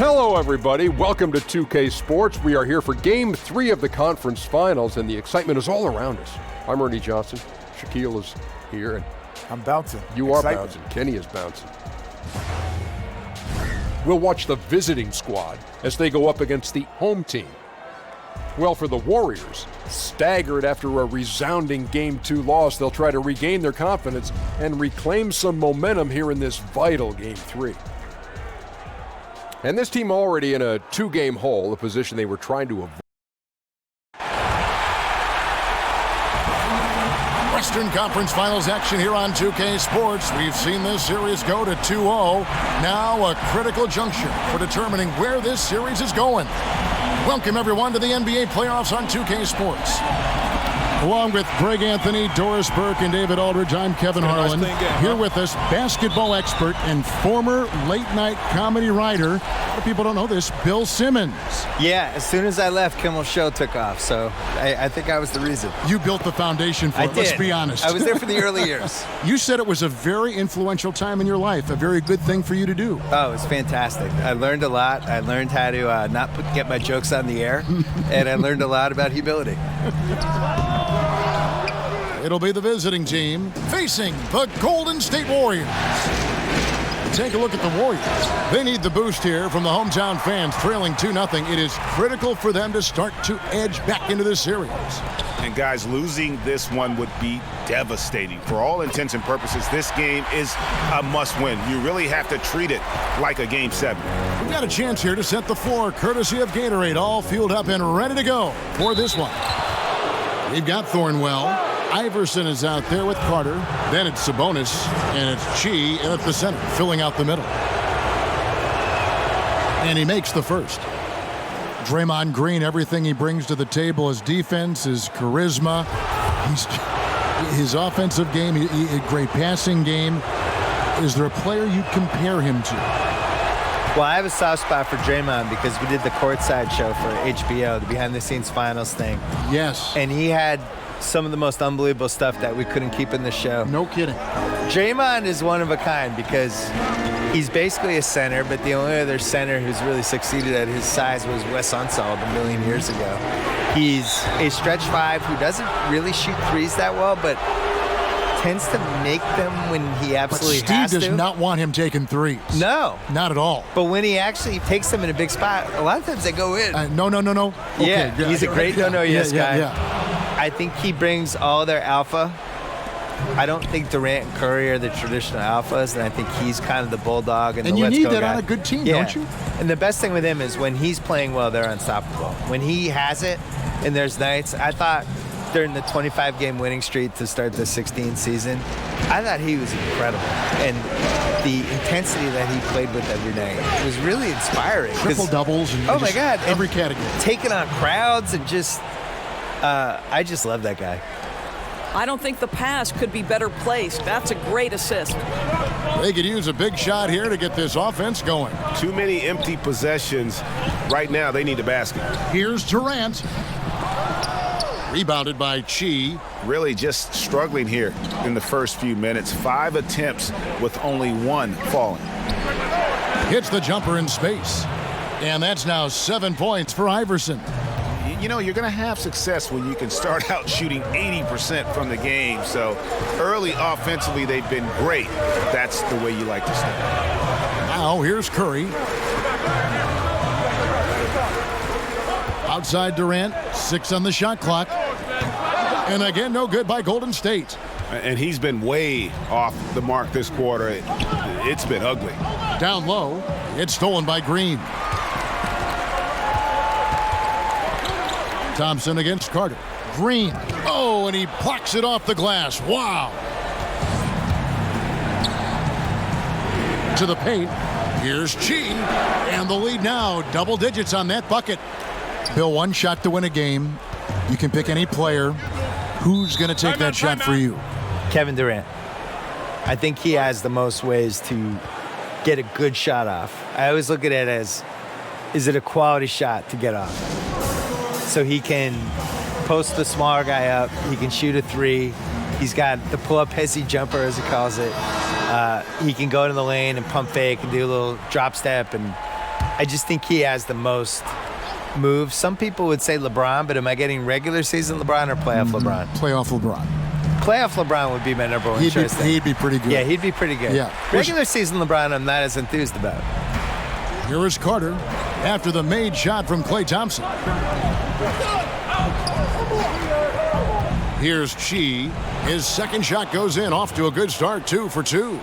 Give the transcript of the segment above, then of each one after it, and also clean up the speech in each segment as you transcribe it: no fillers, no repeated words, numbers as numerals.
Hello, everybody. Welcome to 2K Sports. We are here for Game 3 of the conference finals, and the excitement is all around us. I'm Ernie Johnson. Shaquille is here, and I'm bouncing. You are bouncing. Kenny is bouncing. We'll watch the visiting squad as they go up against the home team. Well, for the Warriors, staggered after a resounding Game 2 loss, they'll try to regain their confidence and reclaim some momentum here in this vital Game 3. And this team already in a 2-game hole, a position they were trying to avoid. Western Conference Finals action here on 2K Sports. We've seen this series go to 2-0. Now a critical juncture for determining where this series is going. Welcome, everyone, to the NBA playoffs on 2K Sports. Along with Greg Anthony, Doris Burke, and David Aldridge, I'm Kevin Harlan. Here with us, basketball expert and former late-night comedy writer. A lot of people don't know this, Bill Simmons. Yeah, as soon as I left, Kimmel's show took off, so I think I was the reason. You built the foundation for it, let's be honest. I was there for the early years. You said it was a very influential time in your life, a very good thing for you to do. Oh, it was fantastic. I learned a lot. I learned how to not get my jokes on the air, and I learned a lot about humility. It'll be the visiting team facing the Golden State Warriors. Take a look at the Warriors. They need the boost here from the hometown fans, trailing 2-0. It is critical for them to start to edge back into this series. And guys, losing this one would be devastating. For all intents and purposes, this game is a must-win. You really have to treat it like a Game 7. We've got a chance here to set the floor, courtesy of Gatorade, all fueled up and ready to go for this one. We've got Thornwell. Iverson is out there with Carter. Then it's Sabonis, and it's Chi at the center, filling out the middle. And he makes the first. Draymond Green, everything he brings to the table, his defense, his charisma, his offensive game, a great passing game. Is there a player you'd compare him to? Well, I have a soft spot for Draymond because we did the courtside show for HBO, the behind-the-scenes finals thing. Yes. And he had some of the most unbelievable stuff that we couldn't keep in the show. No kidding. Draymond is one of a kind because he's basically a center, but the only other center who's really succeeded at his size was Wes Unseld a million years ago. He's a stretch five who doesn't really shoot threes that well, but tends to make them when he absolutely has to. Steve does not want him taking threes. No. Not at all. But when he actually takes them in a big spot, a lot of times they go in. No. Okay. Yeah, he's a great no-yes guy. Yeah. I think he brings all their alpha. I don't think Durant and Curry are the traditional alphas, and I think he's kind of the bulldog and the let's-go guy. And you need that on a good team, don't you? And the best thing with him is when he's playing well, they're unstoppable. When he has it, and there's nights, I thought during the 25-game winning streak to start the 16th season, I thought he was incredible. And the intensity that he played with every night was really inspiring. Triple-doubles. Oh, my God. Every category. Taking on crowds and just... I just love that guy. I don't think the pass could be better placed. That's a great assist. They could use a big shot here to get this offense going. Too many empty possessions. Right now, they need a basket. Here's Durant. Rebounded by Chi. Really just struggling here in the first few minutes. 5 attempts with only 1 falling. Hits the jumper in space. And that's now 7 points for Iverson. You know, you're going to have success when you can start out shooting 80% from the game. So early offensively, they've been great. That's the way you like to start. Now here's Curry. Outside Durant, 6 on the shot clock. And again, no good by Golden State. And he's been way off the mark this quarter. It's been ugly. Down low, it's stolen by Green. Thompson against Carter. Green. Oh, and he plucks it off the glass. Wow. To the paint. Here's Chi. And the lead now. Double digits on that bucket. Bill, one shot to win a game. You can pick any player. Who's going to take that shot for you? Kevin Durant. I think he has the most ways to get a good shot off. I always look at it as, is it a quality shot to get off? So he can post the smaller guy up. He can shoot a three. He's got the pull-up hezzy jumper, as he calls it. He can go to the lane and pump fake and do a little drop step. And I just think he has the most moves. Some people would say LeBron, but am I getting regular season LeBron or playoff LeBron? Playoff LeBron. Playoff LeBron would be my number one choice. He'd be pretty good. Yeah, he'd be pretty good. Yeah. Regular season LeBron, I'm not as enthused about. Here is Carter after the made shot from Klay Thompson. Here's Chi. His second shot goes in, off to a good start, 2 for 2.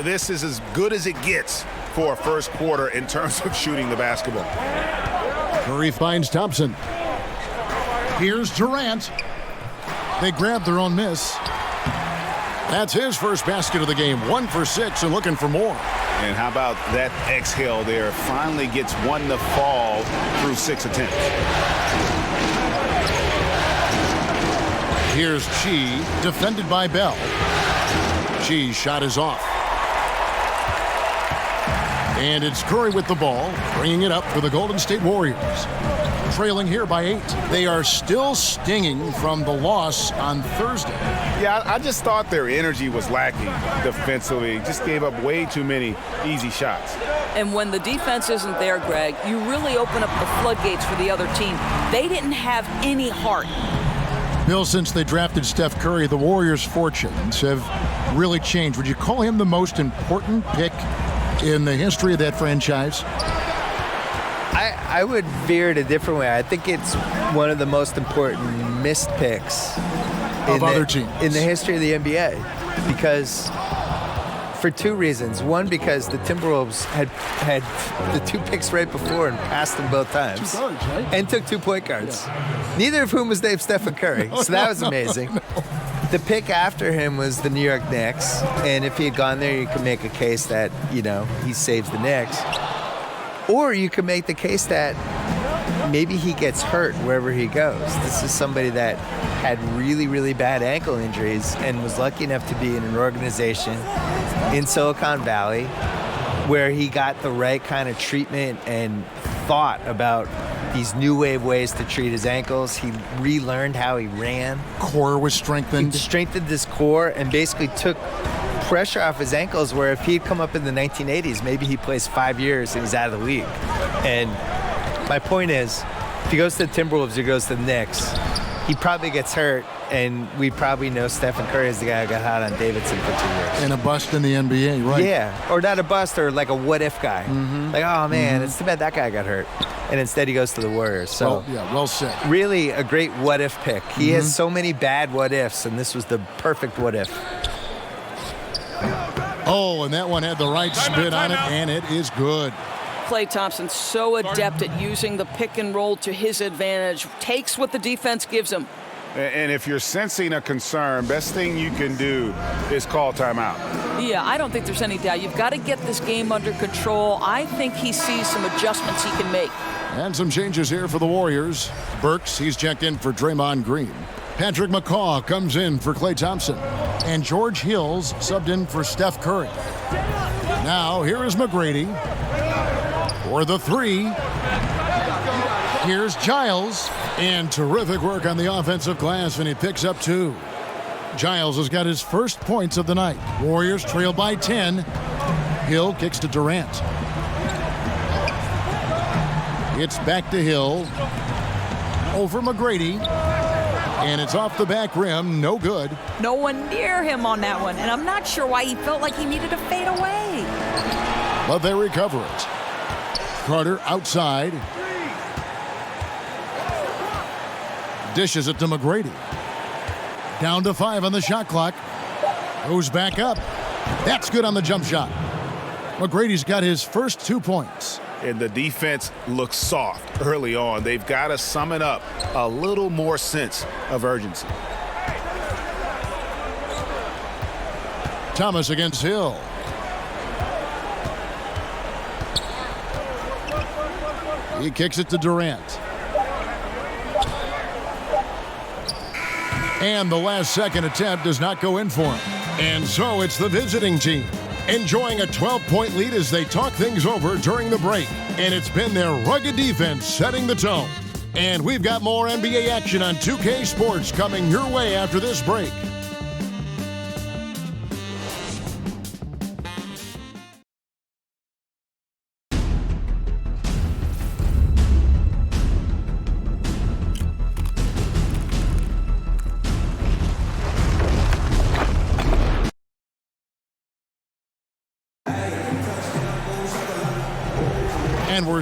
This is as good as it gets for a first quarter in terms of shooting the basketball. Curry finds Thompson. Here's Durant. They grab their own miss. That's his first basket of the game. 1 for 6 and looking for more. And how about that exhale there? Finally gets one to fall through 6 attempts. Here's Chi, defended by Bell. Chi's shot is off. And it's Curry with the ball, bringing it up for the Golden State Warriors. Trailing here by 8. They are still stinging from the loss on Thursday. Yeah, I just thought their energy was lacking defensively. Just gave up way too many easy shots. And when the defense isn't there, Greg, you really open up the floodgates for the other team. They didn't have any heart. Bill, since they drafted Steph Curry, the Warriors' fortunes have really changed. Would you call him the most important pick in the history of that franchise? I would veer it a different way. I think it's one of the most important missed picks of other teams in the history of the NBA, because for 2 reasons. One, because the Timberwolves had the 2 picks right before and passed them both times. 2 guards, right? And took 2 point guards. Yeah. Neither of whom was named Stephen Curry. So that was amazing. The pick after him was the New York Knicks, and if he had gone there, you could make a case that, he saves the Knicks. Or you could make the case that maybe he gets hurt wherever he goes. This is somebody that had really, really bad ankle injuries and was lucky enough to be in an organization in Silicon Valley where he got the right kind of treatment and thought about these new wave ways to treat his ankles. He relearned how he ran. Core was strengthened. He strengthened his core and basically took pressure off his ankles, where if he'd come up in the 1980s, maybe he plays 5 years and he's out of the league. And my point is, if he goes to the Timberwolves or goes to the Knicks, he probably gets hurt, and we probably know Stephen Curry is the guy who got hot on Davidson for 2 years. And a bust in the NBA, right? Yeah, or not a bust, or like a what-if guy. Mm-hmm. Like, oh, man, it's too bad that guy got hurt. And instead he goes to the Warriors. So, well said. Really a great what-if pick. He has so many bad what-ifs, and this was the perfect what-if. Oh, and that one had the right spin on it, and it is good. Klay Thompson so adept at using the pick and roll to his advantage. Takes what the defense gives him. And if you're sensing a concern, best thing you can do is call timeout. Yeah, I don't think there's any doubt. You've got to get this game under control. I think he sees some adjustments he can make. And some changes here for the Warriors. Burks, he's checked in for Draymond Green. Patrick McCaw comes in for Klay Thompson. And George Hills subbed in for Steph Curry. Now, here is McGrady for the 3. Here's Giles. And terrific work on the offensive glass, and he picks up 2. Giles has got his first points of the night. Warriors trail by 10. Hill kicks to Durant. It's back to Hill. Over McGrady. And it's off the back rim. No good. No one near him on that one. And I'm not sure why he felt like he needed to fade away. But they recover it. Carter outside. Dishes it to McGrady. Down to 5 on the shot clock. Goes back up. That's good on the jump shot. McGrady's got his first 2 points. And the defense looks soft early on. They've got to summon up a little more sense of urgency. Thomas against Hill. He kicks it to Durant. And the last second attempt does not go in for him. And so it's the visiting team enjoying a 12-point lead as they talk things over during the break. And it's been their rugged defense setting the tone. And we've got more NBA action on 2K Sports coming your way after this break.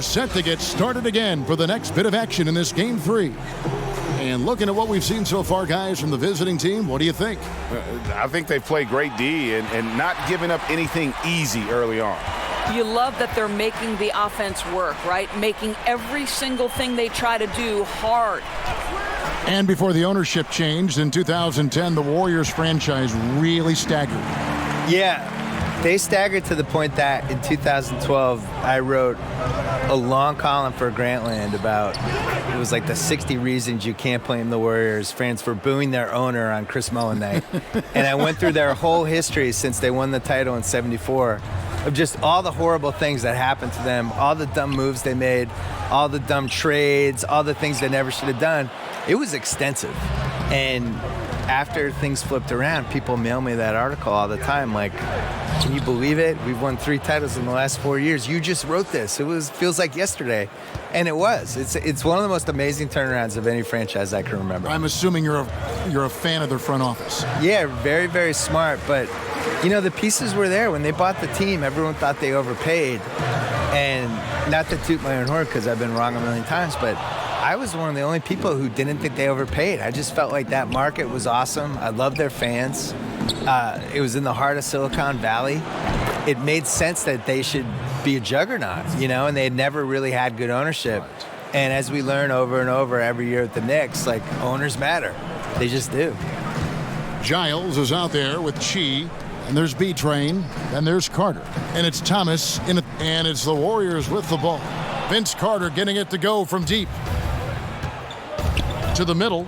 we're set to get started again for the next bit of action in this Game 3. And looking at what we've seen so far, guys, from the visiting team, what do you think? I think they played great D and not giving up anything easy early on. You love that they're making the offense work, right? Making every single thing they try to do hard. And before the ownership changed in 2010, the Warriors franchise really staggered. Yeah, they staggered to the point that in 2012, I wrote a long column for Grantland about, it was like the 60 reasons you can't blame the Warriors fans for booing their owner on Chris Mullin night. And I went through their whole history since they won the title in '74 of just all the horrible things that happened to them, all the dumb moves they made, all the dumb trades, all the things they never should have done. It was extensive. And after things flipped around, people mail me that article all the time, like, can you believe it? We've won 3 titles in the last 4 years. You just wrote this. Feels like yesterday. And it was. It's one of the most amazing turnarounds of any franchise I can remember. I'm assuming you're a fan of their front office. Yeah, very, very smart. But, you know, the pieces were there. When they bought the team, everyone thought they overpaid. And not to toot my own horn because I've been wrong a million times, but I was one of the only people who didn't think they overpaid. I just felt like that market was awesome. I loved their fans. It was in the heart of Silicon Valley. It made sense that they should be a juggernaut, you know, and they had never really had good ownership. And as we learn over and over every year at the Knicks, like, owners matter. They just do. Giles is out there with Chi, and there's B-Train, and there's Carter. And it's Thomas, and it's the Warriors with the ball. Vince Carter getting it to go from deep. To the middle.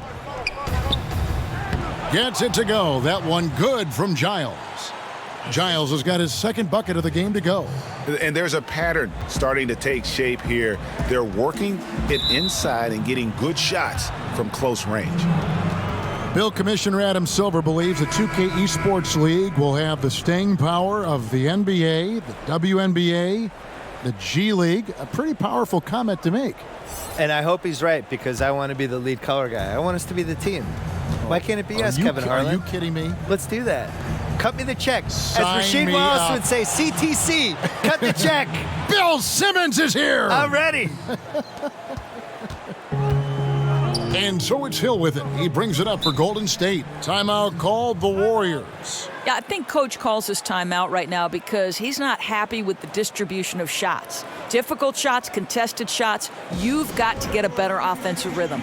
Gets it to go. That one good from Giles. Giles has got his second bucket of the game to go. And there's a pattern starting to take shape here. They're working it inside and getting good shots from close range. Bill Commissioner Adam Silver believes the 2K Esports League will have the staying power of the NBA, the WNBA, the G League. A pretty powerful comment to make. And I hope he's right, because I want to be the lead color guy. I want us to be the team. Why can't it be us, Kevin Harlan? Are you kidding me? Let's do that. Cut me the check. Sign As Rasheed me Wallace up. would say, CTC, cut the check. Bill Simmons is here! I'm ready. And so it's Hill with it. He brings it up for Golden State. Timeout called the Warriors. Yeah, I think Coach calls his timeout right now because he's not happy with the distribution of shots. Difficult shots, contested shots. You've got to get a better offensive rhythm.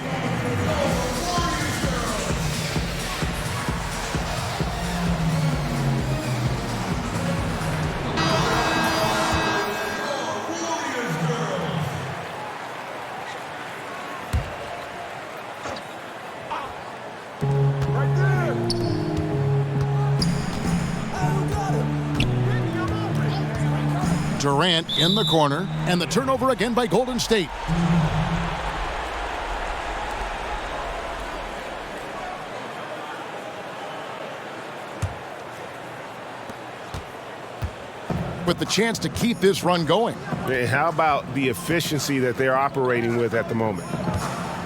Durant in the corner, and the turnover again by Golden State. With the chance to keep this run going. How about the efficiency that they're operating with at the moment?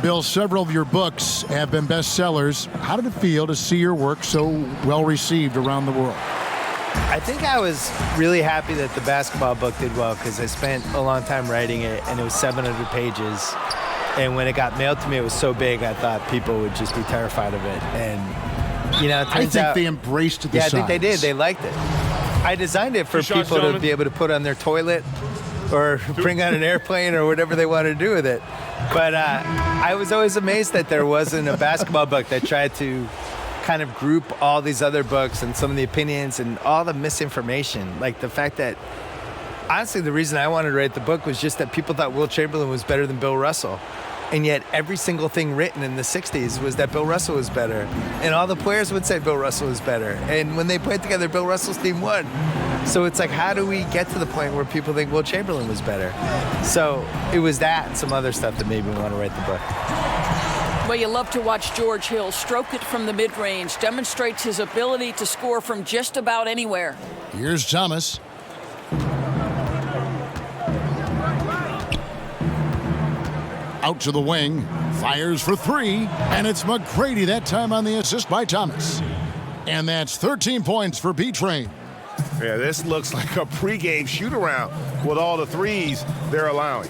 Bill, several of your books have been bestsellers. How did it feel to see your work so well received around the world? I think I was really happy that the basketball book did well, because I spent a long time writing it, and it was 700 pages. And when it got mailed to me, it was so big, I thought people would just be terrified of it. And, you know, it turns out, they embraced the yeah, size. I think they did. They liked it. I designed it for people to be able to put on their toilet or bring on an airplane or whatever they wanted to do with it. But I was always amazed that there wasn't a basketball book that tried to kind of group all these other books and some of the opinions and all the misinformation. Like the fact that, honestly, the reason I wanted to write the book was just that people thought Wilt Chamberlain was better than Bill Russell. And yet every single thing written in the 60s was that Bill Russell was better. And all the players would say Bill Russell was better. And when they played together, Bill Russell's team won. So it's like, how do we get to the point where people think Wilt Chamberlain was better? So it was that and some other stuff that made me want to write the book. Well, you love to watch George Hill stroke it from the mid-range, demonstrates his ability to score from just about anywhere. Here's Thomas. Out to the wing, fires for 3, and it's McGrady that time on the assist by Thomas. And that's 13 points for B-Train. Yeah, this looks like a pregame shoot-around with all the threes they're allowing.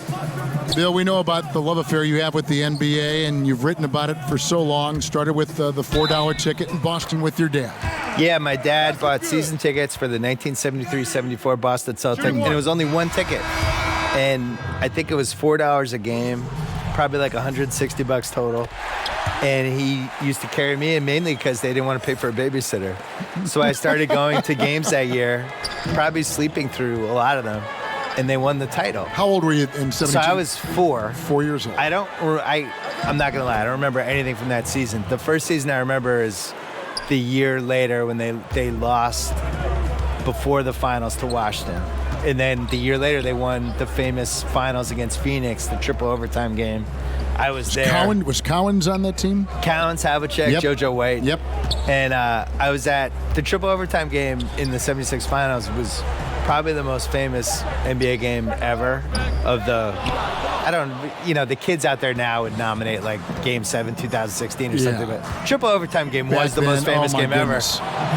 Bill, we know about the love affair you have with the NBA, and you've written about it for so long. Started with the $4 ticket in Boston with your dad. Yeah, my dad bought season tickets for the 1973-74 Boston Celtics, and it was only one ticket. And I think it was $4 a game, probably like $160 total. And he used to carry me in mainly because they didn't want to pay for a babysitter. So I started going to games that year, probably sleeping through a lot of them, and they won the title. How old were you in 72? So I was 4. 4 years old. I'm not going to lie, I don't remember anything from that season. The first season I remember is the year later when they lost before the finals to Washington. And then the year later, they won the famous finals against Phoenix, the triple overtime game. I was there. Was Cowens on that team? Cowens, Havlicek, Yep. JoJo White. Yep. And I was at the triple overtime game in the 76 finals. Was probably the most famous NBA game ever. The kids out there now would nominate like Game 7, 2016 or something, but triple overtime game was the most famous game ever.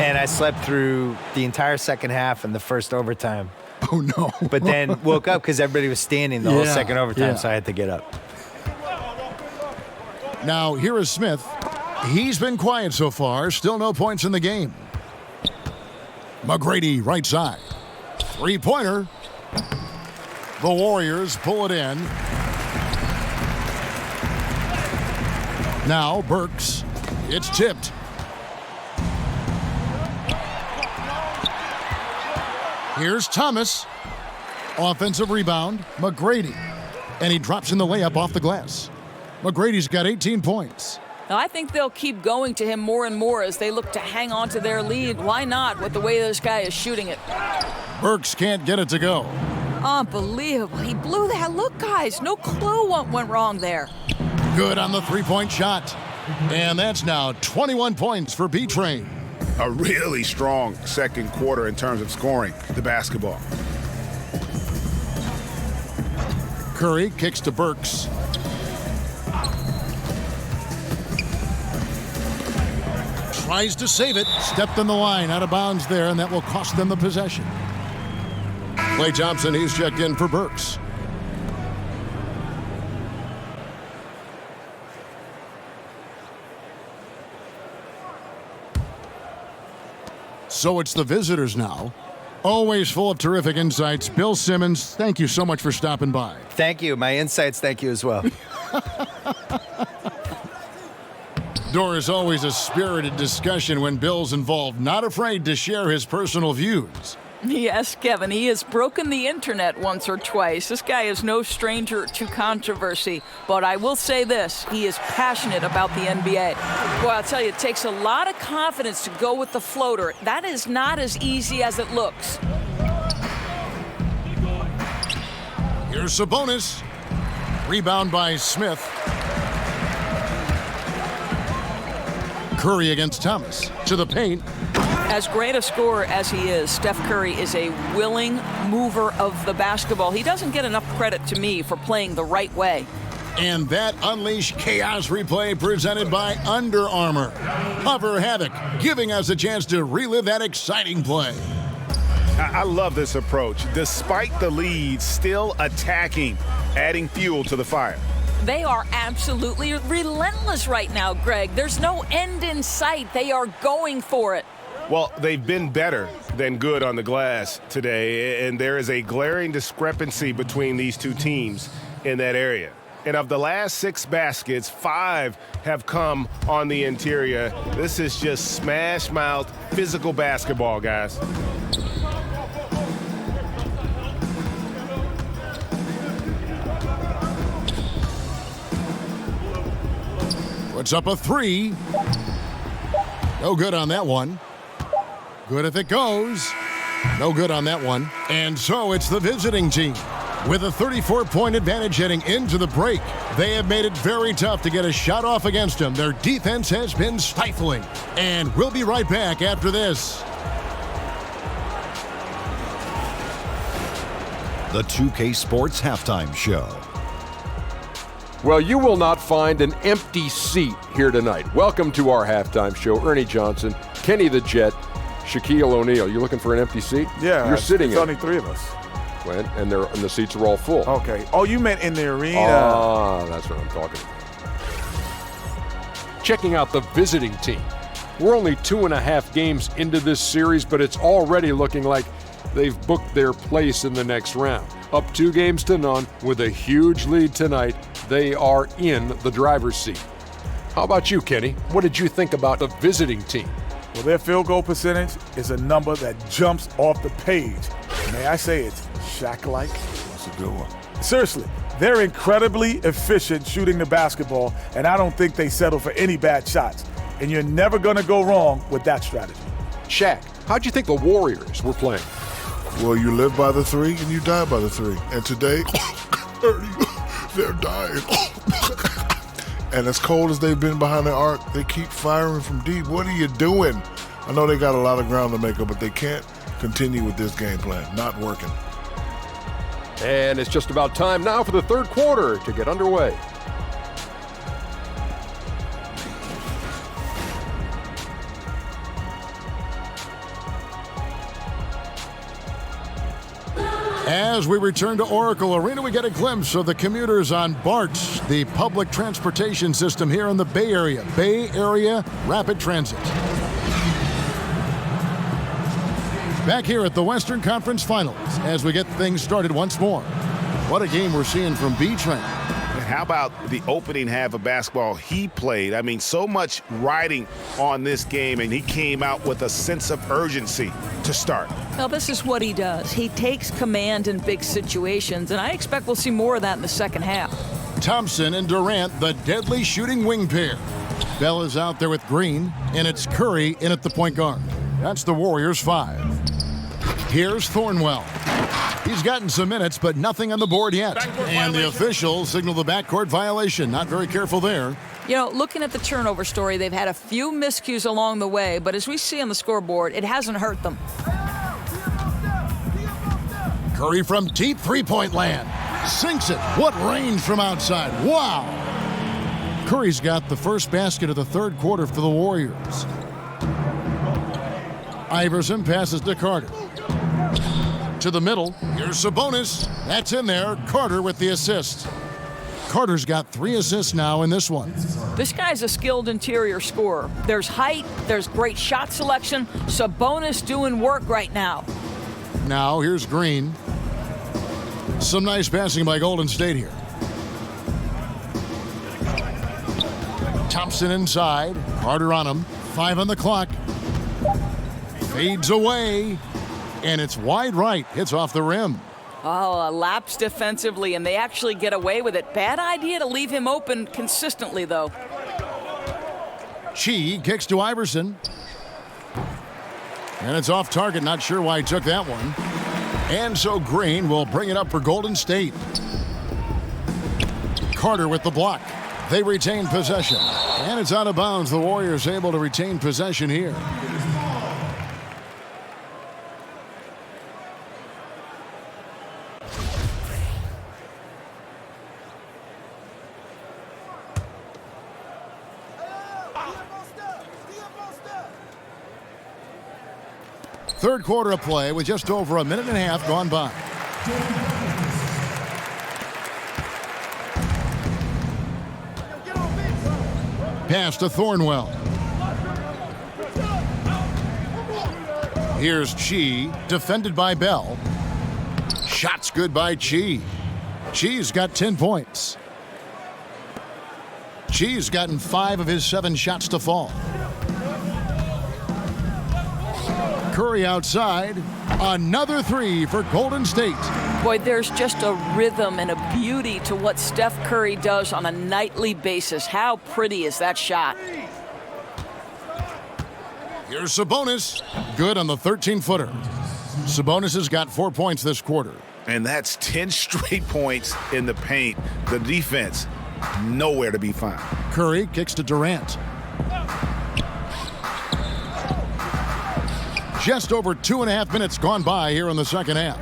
And I slept through the entire second half and the first overtime. Oh, no. But then woke up because everybody was standing the whole second overtime, so I had to get up. Now, here is Smith. He's been quiet so far. Still no points in the game. McGrady, right side. Three-pointer. The Warriors pull it in. Now, Burks. It's tipped. Here's Thomas. Offensive rebound. McGrady. And he drops in the layup off the glass. McGrady's got 18 points. Now, I think they'll keep going to him more and more as they look to hang on to their lead. Why not with the way this guy is shooting it? Burks can't get it to go. Unbelievable. He blew that. Look, guys, no clue what went wrong there. Good on the three-point shot. And that's now 21 points for B-Train. A really strong second quarter in terms of scoring the basketball. Curry kicks to Burks. Tries to save it. Stepped on the line, out of bounds there, and that will cost them the possession. Klay Thompson, he's checked in for Burks. So it's the visitors now. Always full of terrific insights. Bill Simmons, thank you so much for stopping by. Thank you. My insights, thank you as well. There is always a spirited discussion when Bill's involved, not afraid to share his personal views. Yes, Kevin, he has broken the internet once or twice. This guy is no stranger to controversy, but I will say this, he is passionate about the NBA. Boy, I'll tell you, it takes a lot of confidence to go with the floater. That is not as easy as it looks. Here's Sabonis. Rebound by Smith. Curry against Thomas. To the paint. As great a scorer as he is, Steph Curry is a willing mover of the basketball. He doesn't get enough credit to me for playing the right way. And that Unleash Chaos replay presented by Under Armour. Hover Havoc, giving us a chance to relive that exciting play. I love this approach. Despite the lead, still attacking, adding fuel to the fire. They are absolutely relentless right now, Greg. There's no end in sight. They are going for it. Well, they've been better than good on the glass today, and there is a glaring discrepancy between these two teams in that area. And of the last 6 baskets, 5 have come on the interior. This is just smash-mouth physical basketball, guys. Puts up a 3. No good on that one. Good if it goes. No good on that one. And so it's the visiting team. With a 34-point advantage heading into the break, they have made it very tough to get a shot off against them. Their defense has been stifling. And we'll be right back after this. The 2K Sports Halftime Show. Well, you will not find an empty seat here tonight. Welcome to our halftime show. Ernie Johnson, Kenny the Jet, Shaquille O'Neal, you looking for an empty seat? Yeah. You're sitting There's in. only 3 of us. Clint, and the seats are all full. Okay. Oh, you meant in the arena. Ah, that's what I'm talking about. Checking out the visiting team. We're only 2.5 games into this series, but it's already looking like they've booked their place in the next round. Up 2-0 with a huge lead tonight, they are in the driver's seat. How about you, Kenny? What did you think about the visiting team? Well, their field goal percentage is a number that jumps off the page. May I say it's Shaq-like? That's a good one. Seriously, they're incredibly efficient shooting the basketball, and I don't think they settle for any bad shots. And you're never going to go wrong with that strategy. Shaq, how'd you think the Warriors were playing? Well, you live by the 3 and you die by the 3. And today, they're dying. And as cold as they've been behind the arc, they keep firing from deep. What are you doing? I know they got a lot of ground to make up, but they can't continue with this game plan. Not working. And it's just about time now for the third quarter to get underway. As we return to Oracle Arena, we get a glimpse of the commuters on BART, the public transportation system here in the Bay Area. Bay Area Rapid Transit. Back here at the Western Conference Finals as we get things started once more. What a game we're seeing from B-Train. How about the opening half of basketball he played? I mean, so much riding on this game, and he came out with a sense of urgency to start. Well, this is what he does. He takes command in big situations, and I expect we'll see more of that in the second half. Thompson and Durant, the deadly shooting wing pair. Bell is out there with Green, and it's Curry in at the point guard. That's the Warriors' 5. Here's Thornwell. He's gotten some minutes, but nothing on the board yet. And the officials signal the backcourt violation. Not very careful there. You know, looking at the turnover story, they've had a few miscues along the way, but as we see on the scoreboard, it hasn't hurt them. Curry from deep three-point land. Sinks it. What range from outside. Wow. Curry's got the first basket of the third quarter for the Warriors. Iverson passes to Carter. To the middle. Here's Sabonis. That's in there. Carter with the assist. Carter's got 3 assists now in this one. This guy's a skilled interior scorer. There's height. There's great shot selection. Sabonis doing work right now. Now here's Green. Some nice passing by Golden State here. Thompson inside. Carter on him. 5 on the clock. Fades away. And it's wide right. Hits off the rim. Oh, a lapse defensively, and they actually get away with it. Bad idea to leave him open consistently, though. Chi kicks to Iverson. And it's off target. Not sure why he took that one. And so Green will bring it up for Golden State. Carter with the block. They retain possession. And it's out of bounds. The Warriors able to retain possession here. Third quarter of play with just over a minute and a half gone by. Pass to Thornwell. Here's Chi, defended by Bell. Shots good by Chi. Chi's got 10 points. Chi's gotten 5 of his 7 shots to fall. Curry outside. Another 3 for Golden State. Boy, there's just a rhythm and a beauty to what Steph Curry does on a nightly basis. How pretty is that shot? Here's Sabonis. Good on the 13-footer. Sabonis has got 4 points this quarter. And that's 10 straight points in the paint. The defense, nowhere to be found. Curry kicks to Durant. Just over 2.5 minutes gone by here in the second half.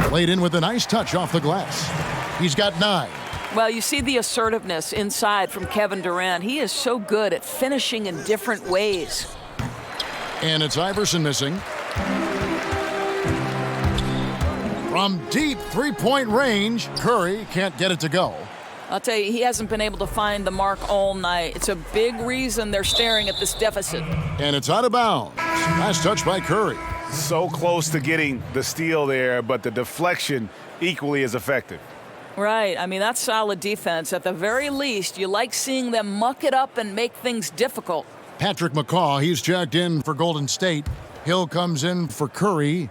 Played in with a nice touch off the glass. He's got 9. Well, you see the assertiveness inside from Kevin Durant. He is so good at finishing in different ways. And it's Iverson missing. From deep three-point range, Curry can't get it to go. I'll tell you, he hasn't been able to find the mark all night. It's a big reason they're staring at this deficit. And it's out of bounds. Nice touch by Curry. So close to getting the steal there, but the deflection equally as effective. Right. I mean, that's solid defense. At the very least, you like seeing them muck it up and make things difficult. Patrick McCaw, he's checked in for Golden State. Hill comes in for Curry.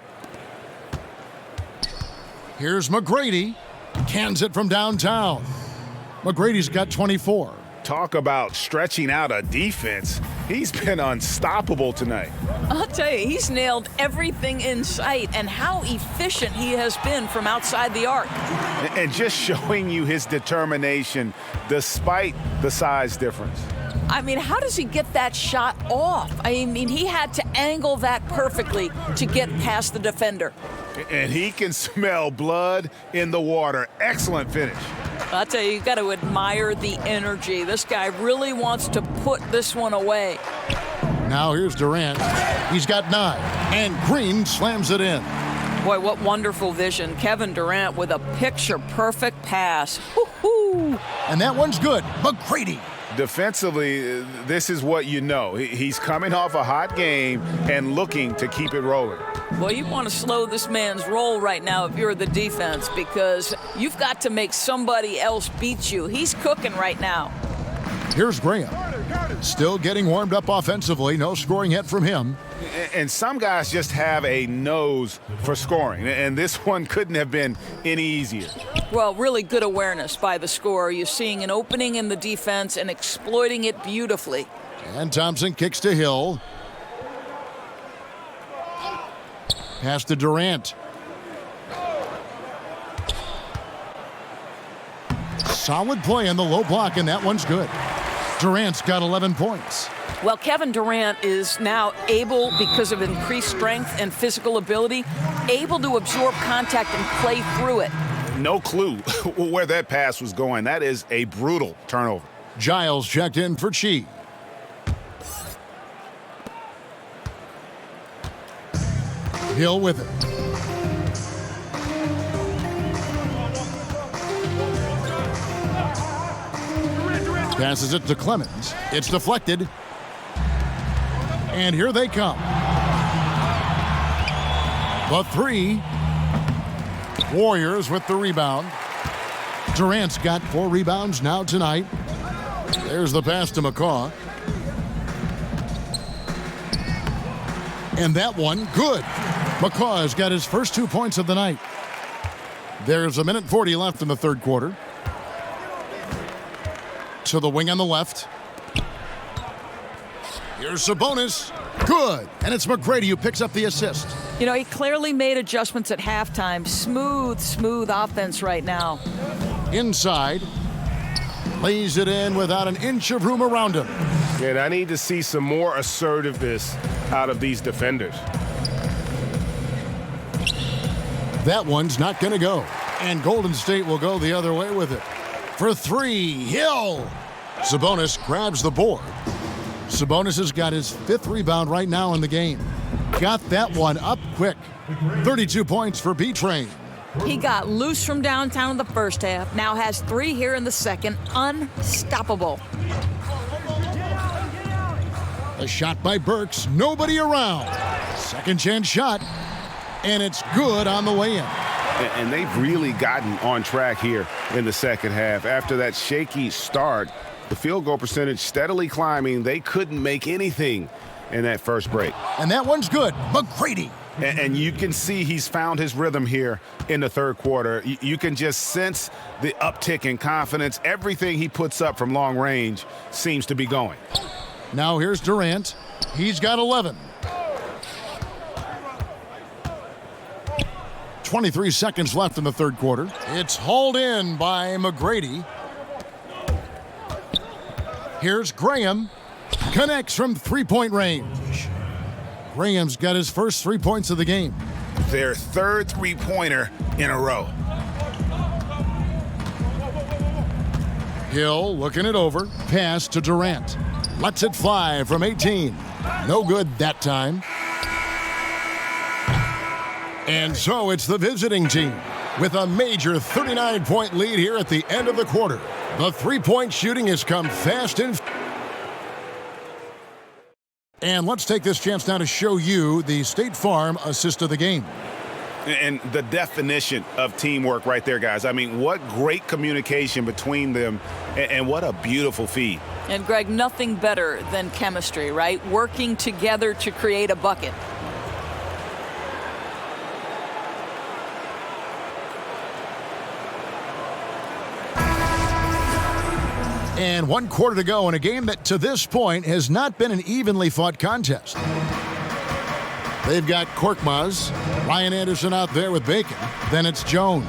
Here's McGrady. Cans it from downtown. McGrady's got 24. Talk about stretching out a defense. He's been unstoppable tonight. I'll tell you, he's nailed everything in sight, and how efficient he has been from outside the arc. And just showing you his determination despite the size difference. I mean, how does he get that shot off? I mean, he had to angle that perfectly to get past the defender. And he can smell blood in the water. Excellent finish. I'll tell you, you've got to admire the energy. This guy really wants to put this one away. Now here's Durant. He's got 9. And Green slams it in. Boy, what wonderful vision. Kevin Durant with a picture-perfect pass. Woo-hoo! And that one's good. McGrady. Defensively, this is what you know. He's coming off a hot game and looking to keep it rolling. Well, you want to slow this man's roll right now if you're the defense, because you've got to make somebody else beat you. He's cooking right now. Here's Graham. Still getting warmed up offensively. No scoring yet from him. And some guys just have a nose for scoring, and this one couldn't have been any easier. Well, really good awareness by the scorer. You're seeing an opening in the defense and exploiting it beautifully. And Thompson kicks to Hill. Pass to Durant. Solid play on the low block, and that one's good. Durant's got 11 points. Well, Kevin Durant is now able, because of increased strength and physical ability, able to absorb contact and play through it. No clue where that pass was going. That is a brutal turnover. Giles checked in for Chi. Hill with it. Passes it to Clemens. It's deflected. And here they come. The 3. Warriors with the rebound. Durant's got 4 rebounds now tonight. There's the pass to McCaw. And that one, good. McCaw has got his first 2 points of the night. There's 1:40 left in the third quarter. To the wing on the left. Here's Sabonis. Good. And it's McGrady who picks up the assist. You know, he clearly made adjustments at halftime. Smooth offense right now. Inside. Lays it in without an inch of room around him. And I need to see some more assertiveness out of these defenders. That one's not going to go. And Golden State will go the other way with it. For 3, Hill. Sabonis grabs the board. Sabonis has got his 5th rebound right now in the game. Got that one up quick. 32 points for B-Train. He got loose from downtown in the first half. Now has 3 here in the second. Unstoppable. A shot by Burks. Nobody around. Second chance shot. And it's good on the way in. And they've really gotten on track here in the second half. After that shaky start, the field goal percentage steadily climbing. They couldn't make anything in that first break. And that one's good. McGrady. And you can see he's found his rhythm here in the third quarter. You can just sense the uptick in confidence. Everything he puts up from long range seems to be going. Now here's Durant. He's got 11. 23 seconds left in the third quarter. It's hauled in by McGrady. Here's Graham. Connects from three-point range. Graham's got his first 3 points of the game. Their third three-pointer in a row. Hill looking it over. Pass to Durant. Lets it fly from 18. No good that time. And so it's the visiting team with a major 39-point lead here at the end of the quarter. The three-point shooting has come fast and let's take this chance now to show you the State Farm assist of the game. And the definition of teamwork right there, guys. I mean, what great communication between them, and what a beautiful feed. And, Greg, nothing better than chemistry, right? Working together to create a bucket. And 1 quarter to go in a game that to this point has not been an evenly fought contest. They've got Korkmaz, Ryan Anderson out there with Bacon. Then it's Jones.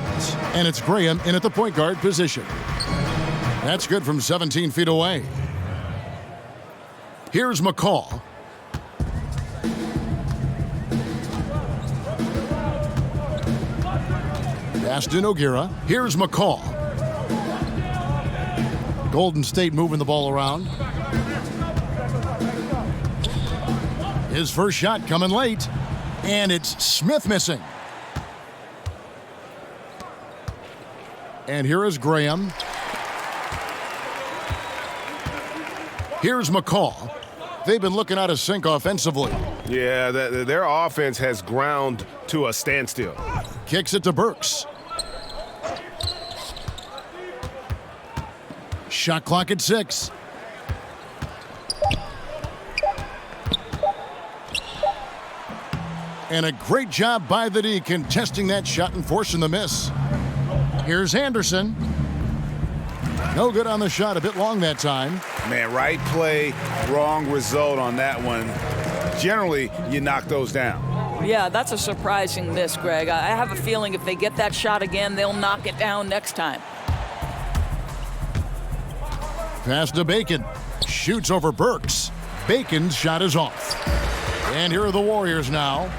And it's Graham in at the point guard position. That's good from 17 feet away. Here's McCall. Pass to Nogueira. Here's McCall. Golden State moving the ball around. His first shot coming late, and it's Smith missing. And here is Graham. Here's McCall. They've been looking out of sync offensively. Yeah, their offense has ground to a standstill. Kicks it to Burks. Shot clock at 6. And a great job by the D contesting that shot and forcing the miss. Here's Anderson. No good on the shot, a bit long that time. Man, right play, wrong result on that one. Generally, you knock those down. Yeah, that's a surprising miss, Greg. I have a feeling if they get that shot again, they'll knock it down next time. Pass to Bacon. Shoots over Burks. Bacon's shot is off. And here are the Warriors now.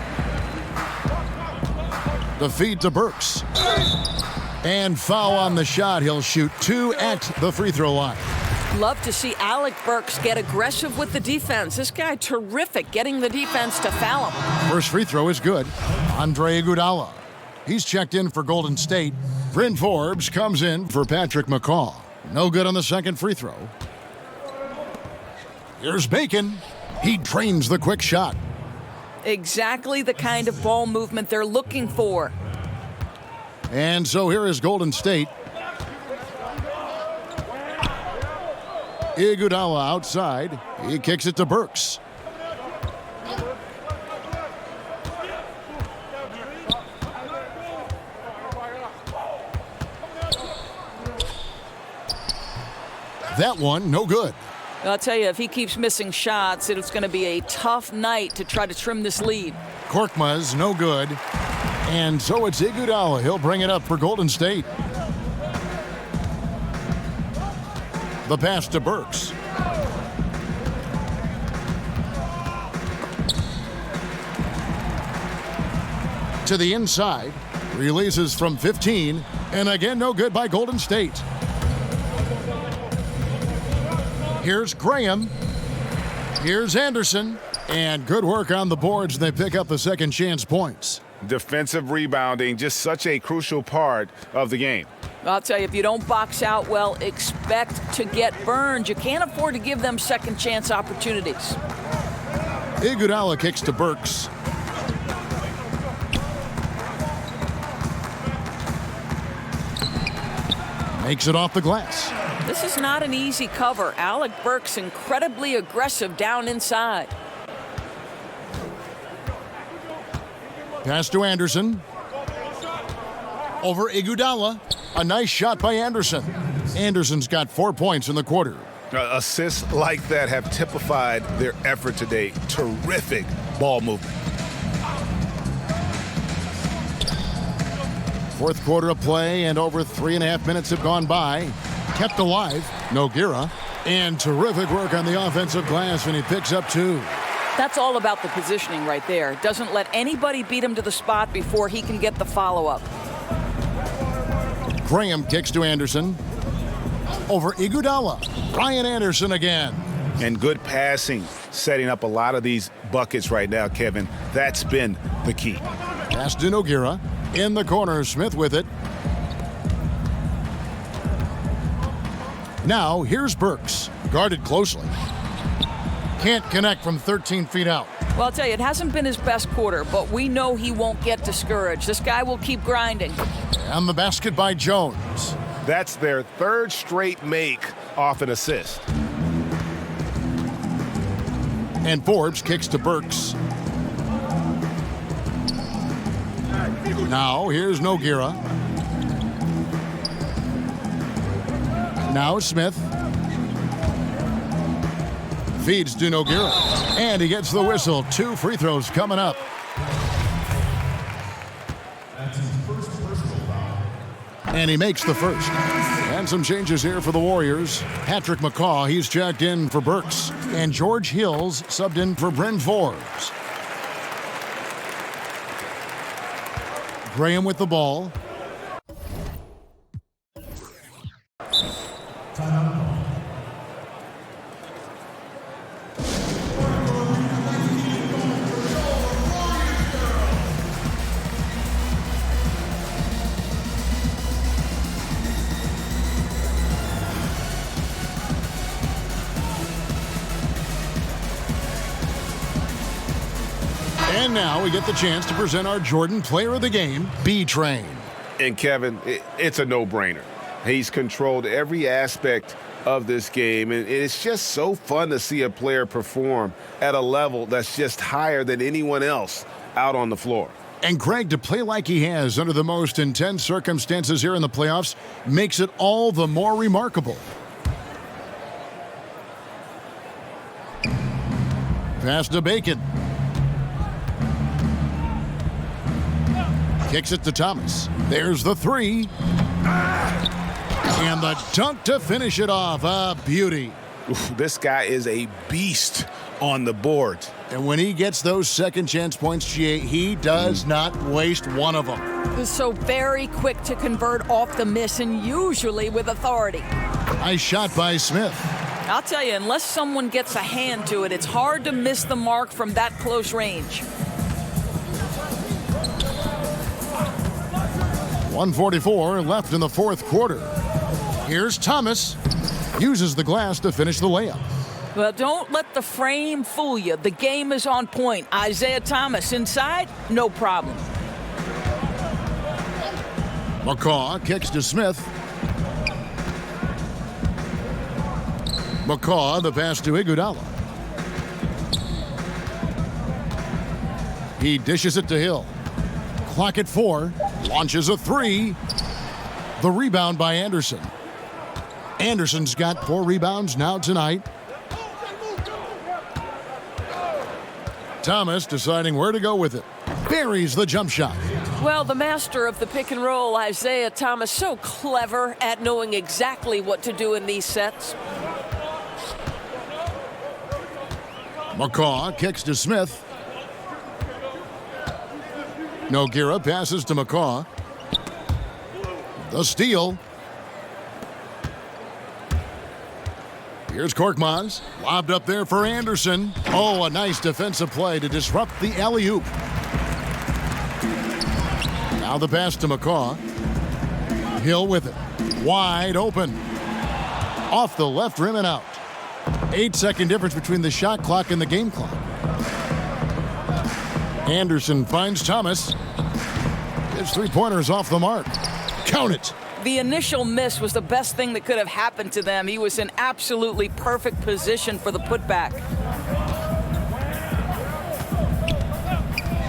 The feed to Burks. And foul on the shot. He'll shoot 2 at the free throw line. Love to see Alec Burks get aggressive with the defense. This guy terrific getting the defense to foul him. First free throw is good. Andre Iguodala. He's checked in for Golden State. Bryn Forbes comes in for Patrick McCall. No good on the second free throw. Here's Bacon. He drains the quick shot. Exactly the kind of ball movement they're looking for. And so here is Golden State. Iguodala outside. He kicks it to Burks. That one, no good. I'll tell you, if he keeps missing shots, it's going to be a tough night to try to trim this lead. Korkmaz, no good. And so it's Iguodala. He'll bring it up for Golden State. The pass to Burks. To the inside. Releases from 15. And again, no good by Golden State. Here's Graham. Here's Anderson. And good work on the boards. They pick up the second chance points. Defensive rebounding, just such a crucial part of the game. I'll tell you, if you don't box out well, expect to get burned. You can't afford to give them second chance opportunities. Iguodala kicks to Burks. Makes it off the glass. This is not an easy cover. Alec Burks incredibly aggressive down inside. Pass to Anderson. Over Iguodala. A nice shot by Anderson. Anderson's got 4 points in the quarter. Assists like that have typified their effort today. Terrific ball movement. Fourth quarter of play, and over 3.5 minutes have gone by. Kept alive, Nogueira. And terrific work on the offensive glass, and he picks up 2. That's all about the positioning right there. Doesn't let anybody beat him to the spot before he can get the follow-up. Graham kicks to Anderson. Over Iguodala. Ryan Anderson again. And good passing, setting up a lot of these buckets right now, Kevin. That's been the key. Pass to Nogueira. In the corner, Smith with it. Now, here's Burks. Guarded closely. Can't connect from 13 feet out. Well, I'll tell you, it hasn't been his best quarter, but we know he won't get discouraged. This guy will keep grinding. And the basket by Jones. That's their third straight make off an assist. And Forbes kicks to Burks. Now, here's Nogueira. Now Smith. Feeds to Nogueira. And he gets the whistle. 2 free throws coming up. And he makes the first. And some changes here for the Warriors. Patrick McCaw, he's checked in for Burks. And George Hills subbed in for Bryn Forbes. Graham with the ball. And now we get the chance to present our Jordan Player of the Game, B-Train. And Kevin, it's a no-brainer. He's controlled every aspect of this game, and it's just so fun to see a player perform at a level that's just higher than anyone else out on the floor. And Greg, to play like he has under the most intense circumstances here in the playoffs makes it all the more remarkable. Pass to Bacon. Kicks it to Thomas. There's the 3. And the dunk to finish it off. A beauty. Oof, this guy is a beast on the board. And when he gets those second chance points, he does not waste one of them. So very quick to convert off the miss, and usually with authority. Nice shot by Smith. I'll tell you, unless someone gets a hand to it, it's hard to miss the mark from that close range. 1:44 left in the fourth quarter. Here's Thomas. Uses the glass to finish the layup. Well, don't let the frame fool you. The game is on point. Isaiah Thomas inside, no problem. McCaw kicks to Smith. McCaw, the pass to Iguodala. He dishes it to Hill. Clock at 4. Launches a 3. The rebound by Anderson. Anderson's got 4 rebounds now tonight. Thomas deciding where to go with it. Buries the jump shot. Well, the master of the pick and roll, Isaiah Thomas, so clever at knowing exactly what to do in these sets. McCaw kicks to Smith. Nogueira passes to McCaw. The steal. Here's Korkmaz. Lobbed up there for Anderson. Oh, a nice defensive play to disrupt the alley-oop. Now the pass to McCaw. Hill with it. Wide open. Off the left rim and out. 8-second difference between the shot clock and the game clock. Anderson finds Thomas. His three-pointers off the mark. Count it. The initial miss was the best thing that could have happened to them. He was in absolutely perfect position for the putback.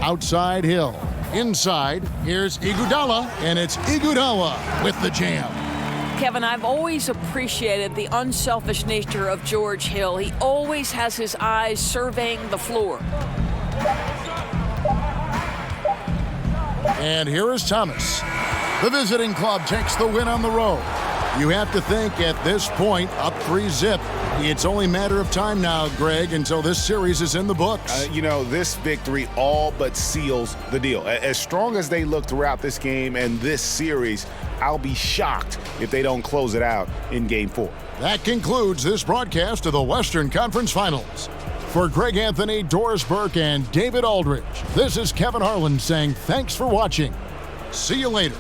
Outside Hill. Inside, here's Iguodala, and it's Iguodala with the jam. Kevin, I've always appreciated the unselfish nature of George Hill. He always has his eyes surveying the floor. And here is Thomas. The visiting club takes the win on the road. You have to think at this point, up 3-zip. It's only a matter of time now, Greg, until this series is in the books. This victory all but seals the deal. As strong as they look throughout this game and this series, I'll be shocked if they don't close it out in Game 4. That concludes this broadcast of the Western Conference Finals. For Greg Anthony, Doris Burke, and David Aldridge, this is Kevin Harlan saying thanks for watching. See you later.